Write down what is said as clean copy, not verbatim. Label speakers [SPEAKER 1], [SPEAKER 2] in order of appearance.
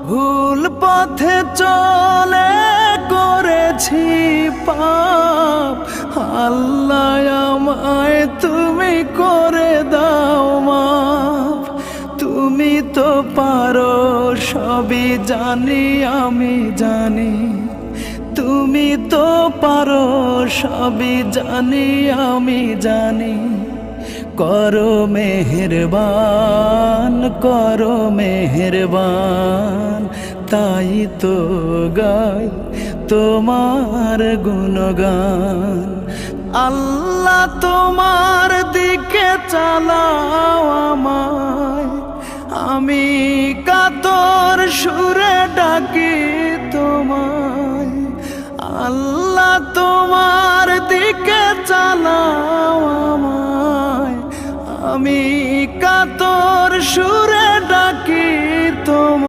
[SPEAKER 1] ভুল পথে চলে করেছি পাপ, আল্লাহ আমায় তুমি করে দাও মাফ। তুমি তো পারো সবই জানি আমি জানি, তুমি তো পারো সবই জানি আমি জানি। করো মেহেরবান, করো মেহেরবান, তাই তো গাই তোমার গুণগান। আল্লাহ তোমার দিকে চালাও আমায়, আমি কাতর সুরে ডাকি তোমায়। আল্লাহ তোমার দিকে চালাও আমায়, আমি কাতর সুরে ডাকি তোমায়।